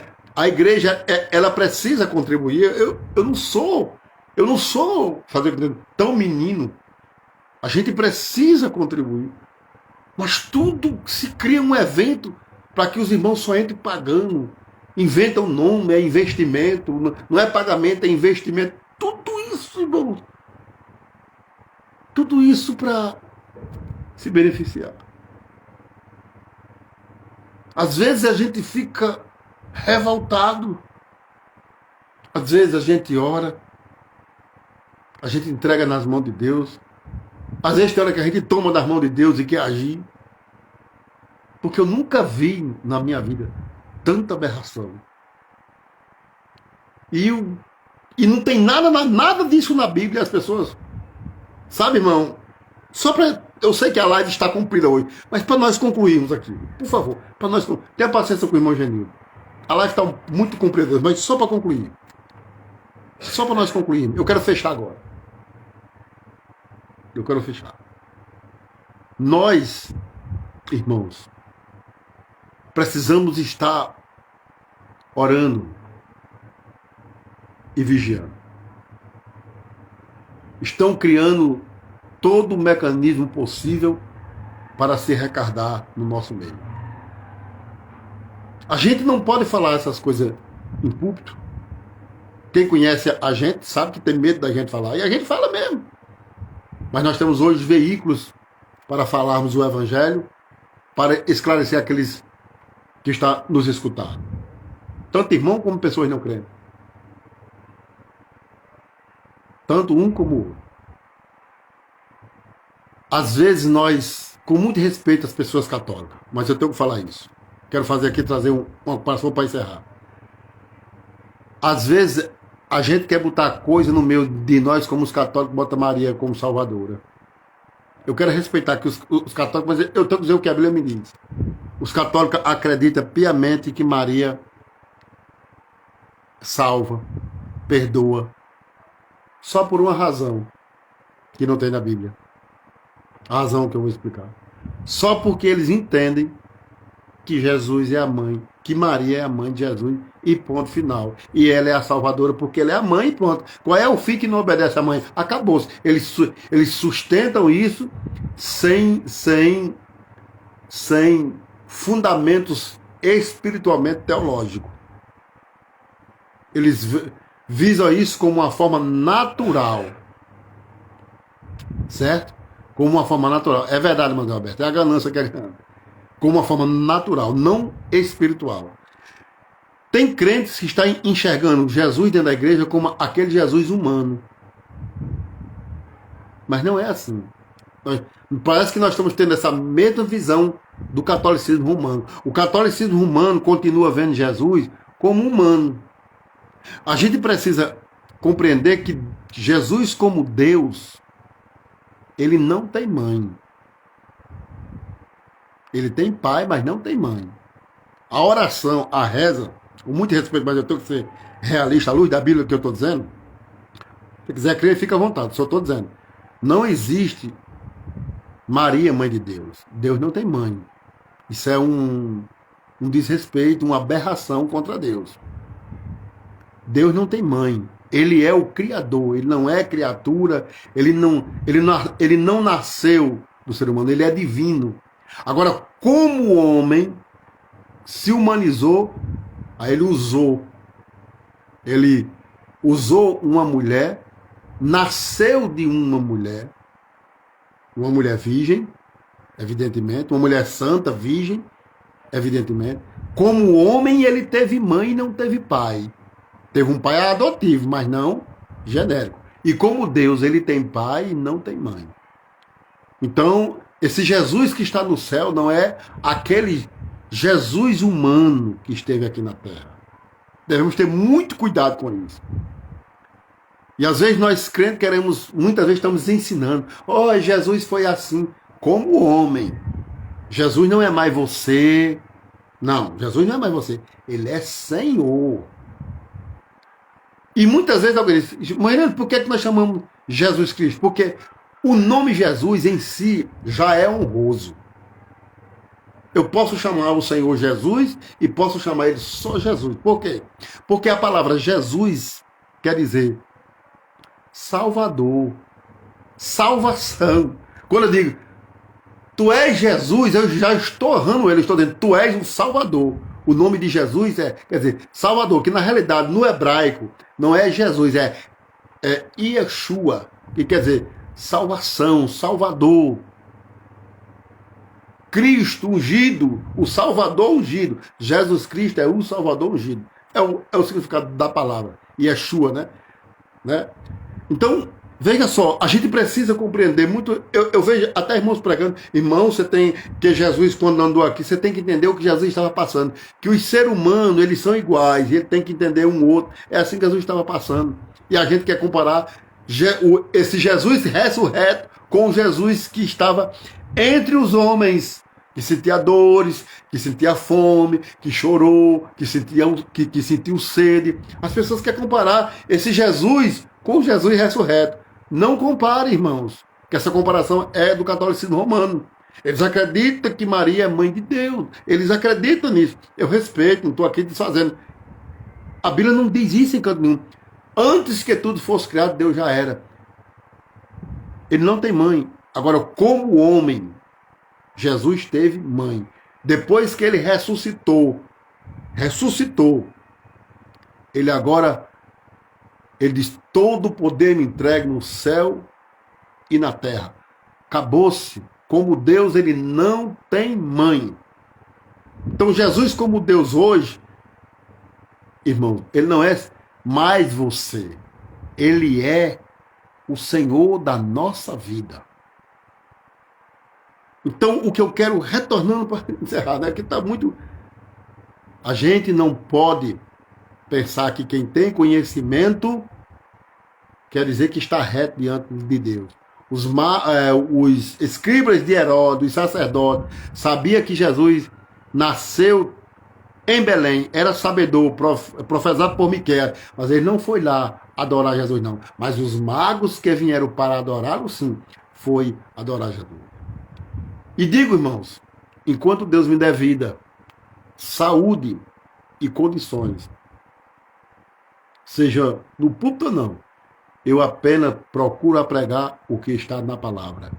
ela precisa contribuir. Eu não sou tão menino. A gente precisa contribuir. Mas tudo se cria um evento para que os irmãos só entrem pagando. Inventam nome, é investimento, não é pagamento, é investimento. Tudo isso, irmãos. Tudo isso para se beneficiar. Às vezes a gente fica revoltado. Às vezes a gente ora. A gente entrega nas mãos de Deus. Às vezes tem hora que a gente toma das mãos de Deus e quer agir. Porque eu nunca vi na minha vida tanta aberração. E não tem nada disso na Bíblia. As pessoas... Sabe, irmão? Eu sei que a live está cumprida hoje, mas para nós concluirmos aqui, por favor, para nós tenha paciência com o irmão Genildo. A live está muito comprida, mas só para concluir. Só para nós concluirmos. Eu quero fechar agora. Eu quero fechar. Nós, irmãos, precisamos estar orando e vigiando. Estão criando todo o mecanismo possível para se arrecadar no nosso meio. A gente não pode falar essas coisas em púlpito. Quem conhece a gente sabe que tem medo da gente falar. E a gente fala mesmo. Mas nós temos hoje veículos para falarmos o Evangelho, para esclarecer aqueles que estão nos escutando. Tanto irmão como pessoas não crentes. Tanto um como o outro. Às vezes nós, com muito respeito às pessoas católicas, mas eu tenho que falar isso. Quero fazer aqui, trazer uma passagem para encerrar. Às vezes a gente quer botar coisa no meio de nós, como os católicos botam Maria como salvadora. Eu quero respeitar que os católicos, mas eu tenho que dizer o que a Bíblia me diz. Os católicos acreditam piamente que Maria salva, perdoa, só por uma razão que não tem na Bíblia. A razão que eu vou explicar. Só porque eles entendem que Jesus é a mãe, que Maria é a mãe de Jesus, e ponto final. E ela é a salvadora porque ela é a mãe e pronto. Qual é o filho que não obedece à mãe? Acabou-se. Eles sustentam isso sem fundamentos espiritualmente teológicos. Eles visam isso como uma forma natural. Certo? Como uma forma natural. É verdade, Manuel Alberto. É a ganância que é grande. Como uma forma natural, não espiritual. Tem crentes que estão enxergando Jesus dentro da igreja como aquele Jesus humano. Mas não é assim. Parece que nós estamos tendo essa mesma visão do catolicismo romano. O catolicismo romano continua vendo Jesus como humano. A gente precisa compreender que Jesus, como Deus, ele não tem mãe. Ele tem pai, mas não tem mãe. A oração, a reza, com muito respeito, mas eu tenho que ser realista à luz da Bíblia que eu estou dizendo. Se quiser crer, fica à vontade, só estou dizendo. Não existe Maria, mãe de Deus. Deus não tem mãe. Isso é um desrespeito, uma aberração contra Deus. Deus não tem mãe. Ele é o Criador, ele não é criatura, ele não nasceu do ser humano, ele é divino. Agora, como o homem se humanizou, aí ele usou uma mulher, nasceu de uma mulher virgem, evidentemente, uma mulher santa, virgem, evidentemente. Como homem, ele teve mãe e não teve pai. Teve um pai adotivo, mas não genérico. E como Deus, ele tem pai e não tem mãe. Então, esse Jesus que está no céu não é aquele Jesus humano que esteve aqui na terra. Devemos ter muito cuidado com isso. E às vezes nós crentes muitas vezes estamos ensinando. Oh, Jesus foi assim, como homem. Jesus não é mais você. Não, Jesus não é mais você. Ele é Senhor. E muitas vezes alguém diz, mas por que nós chamamos Jesus Cristo? Porque o nome Jesus em si já é honroso. Eu posso chamar o Senhor Jesus e posso chamar ele só Jesus. Por quê? Porque a palavra Jesus quer dizer Salvador, salvação. Quando eu digo, tu és Jesus, eu já estou honrando ele, estou dizendo, tu és o Salvador. O nome de Jesus quer dizer, Salvador, que na realidade, no hebraico, não é Jesus, é Yeshua, que quer dizer salvação, Salvador. Cristo ungido, o Salvador ungido. Jesus Cristo é o Salvador ungido. É o significado da palavra. Yeshua, né? Então, veja só, a gente precisa compreender muito. Eu vejo até irmãos pregando, irmão, você tem que Jesus, quando andou aqui, você tem que entender o que Jesus estava passando. Que os seres humanos, eles são iguais, ele tem que entender um outro. É assim que Jesus estava passando. E a gente quer comparar esse Jesus ressurreto com o Jesus que estava entre os homens, que sentia dores, que sentia fome, que chorou, que sentiu sede. As pessoas querem comparar esse Jesus com o Jesus ressurreto. Não compare, irmãos, que essa comparação é do catolicismo romano. Eles acreditam que Maria é mãe de Deus. Eles acreditam nisso. Eu respeito, não estou aqui desfazendo. A Bíblia não diz isso em canto nenhum. Antes que tudo fosse criado, Deus já era. Ele não tem mãe. Agora, como homem, Jesus teve mãe. Depois que ele ressuscitou, ele diz, todo o poder me entregue no céu e na terra. Acabou-se. Como Deus, ele não tem mãe. Então, Jesus como Deus hoje, irmão, ele não é mais você. Ele é o Senhor da nossa vida. Então, o que eu quero, retornando para encerrar, né, que está muito... A gente não pode pensar que quem tem conhecimento quer dizer que está reto diante de Deus. Os escribas de Herodes, os sacerdotes, sabia que Jesus nasceu em Belém, era sabedor, profetizado por Miqueias, mas ele não foi lá adorar Jesus, não. Mas os magos que vieram para adorá-lo, sim, foi adorar Jesus. E digo, irmãos, enquanto Deus me der vida, saúde e condições, seja no púlpito ou não, eu apenas procuro pregar o que está na palavra.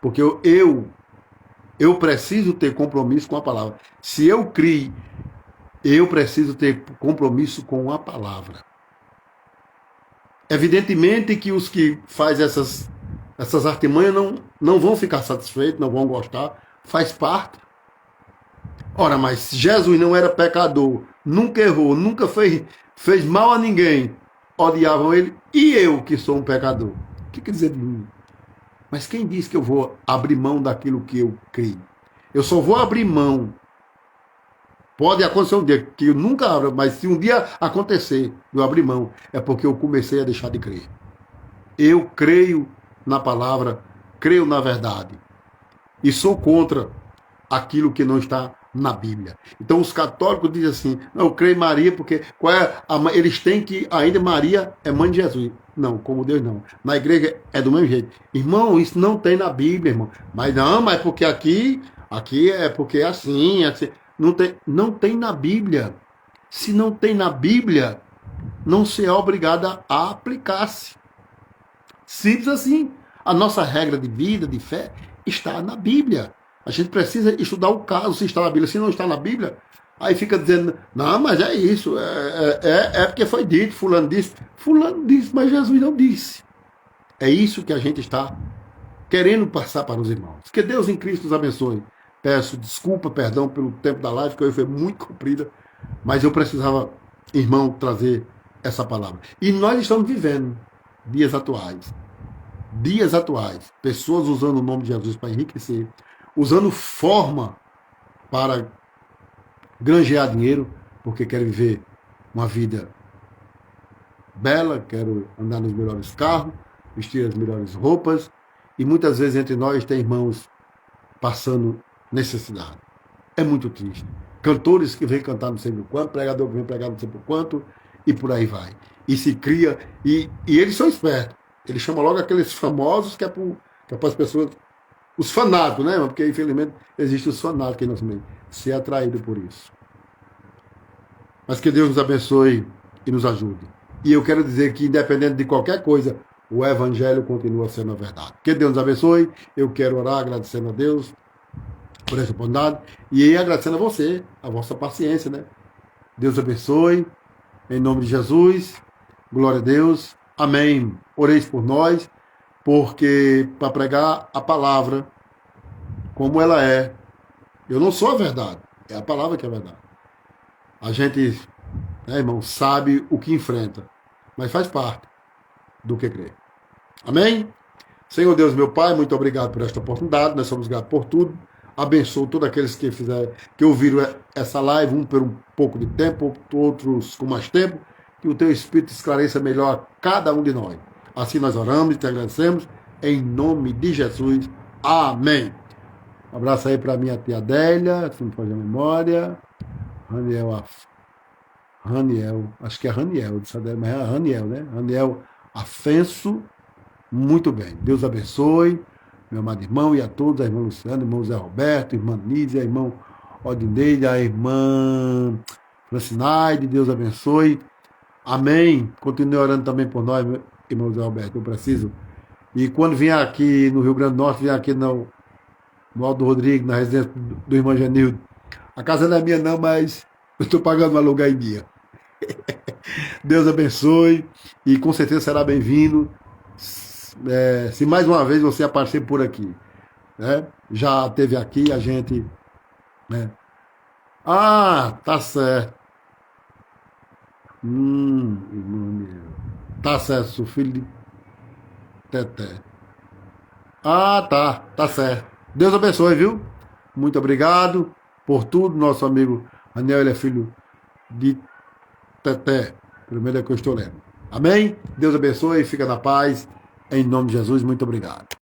Porque eu preciso ter compromisso com a palavra. Se eu criei, eu preciso ter compromisso com a palavra. Evidentemente que os que fazem essas artimanhas não vão ficar satisfeitos, não vão gostar, faz parte. Ora, mas Jesus não era pecador, nunca errou, nunca fez mal a ninguém, odiavam ele, e eu que sou um pecador. O que quer dizer de mim? Mas quem diz que eu vou abrir mão daquilo que eu creio? Eu só vou abrir mão. Pode acontecer um dia que eu nunca abro, mas se um dia acontecer, eu abrir mão, é porque eu comecei a deixar de crer. Eu creio na palavra, creio na verdade. E sou contra aquilo que não está na Bíblia. Então os católicos dizem assim, não, eu creio em Maria porque eles têm que, ainda Maria é mãe de Jesus. Não, como Deus não. Na igreja é do mesmo jeito. Irmão, isso não tem na Bíblia, irmão. Mas porque aqui é porque é assim. Não tem na Bíblia. Se não tem na Bíblia, não se é obrigada a aplicar-se. Simples assim. A nossa regra de vida, de fé, está na Bíblia. A gente precisa estudar o caso, se está na Bíblia. Se não está na Bíblia, aí fica dizendo, não, mas é isso, é porque foi dito, fulano disse, mas Jesus não disse. É isso que a gente está querendo passar para os irmãos. Que Deus em Cristo nos abençoe. Peço desculpa, perdão pelo tempo da live, que hoje foi muito comprida, mas eu precisava, irmão, trazer essa palavra. E nós estamos vivendo dias atuais. Dias atuais. Pessoas usando o nome de Jesus para enriquecer, usando forma para granjear dinheiro, porque querem viver uma vida bela, quero andar nos melhores carros, vestir as melhores roupas, e muitas vezes entre nós tem irmãos passando necessidade. É muito triste. Cantores que vêm cantar não sei por quanto, pregador que vem pregar não sei por quanto, e por aí vai. E se cria, e eles são espertos. Eles chamam logo aqueles famosos que é para as pessoas, os fanáticos, né? Porque infelizmente existem os fanáticos aí no nosso meio. Ser atraído por isso. Mas que Deus nos abençoe e nos ajude. E eu quero dizer que, independente de qualquer coisa, o Evangelho continua sendo a verdade. Que Deus nos abençoe. Eu quero orar agradecendo a Deus por essa oportunidade e agradecendo a você, a vossa paciência, né? Deus abençoe. Em nome de Jesus. Glória a Deus. Amém. Oreis por nós, porque para pregar a palavra como ela é, eu não sou a verdade, é a palavra que é a verdade. A gente, né, irmão, sabe o que enfrenta, mas faz parte do que crê. Amém? Senhor Deus, meu Pai, muito obrigado por esta oportunidade, nós somos gratos por tudo. Abençoo todos aqueles que fizeram, que ouviram essa live, um por um pouco de tempo, outros com mais tempo, que o teu Espírito esclareça melhor cada um de nós. Assim nós oramos e te agradecemos, em nome de Jesus. Amém. Um abraço aí para minha tia Adélia, se não fazer a memória. Raniel, acho que é Raniel, mas é Raniel, né? Raniel Afenso, muito bem. Deus abençoe, meu amado irmão, e a todos, a irmã Luciana, irmão Zé Roberto, irmã Nídia, irmão Odineide, a irmã Francinaide, Deus abençoe. Amém. Continue orando também por nós, irmão Zé Roberto, eu preciso. E quando vier aqui no Rio Grande do Norte, vier aqui no Aldo Rodrigues, na residência do irmão Genildo, a casa não é minha não, mas eu estou pagando um aluguel em dia. Deus abençoe e com certeza será bem-vindo se mais uma vez você aparecer por aqui. Né? Já teve aqui a gente... Né? Ah, tá certo. Tá certo, sou filho de Teté. Ah, tá certo. Deus abençoe, viu? Muito obrigado por tudo. Nosso amigo Anel, ele é filho de Teté. Primeiro é que eu estou lendo. Amém? Deus abençoe, fica na paz. Em nome de Jesus, muito obrigado.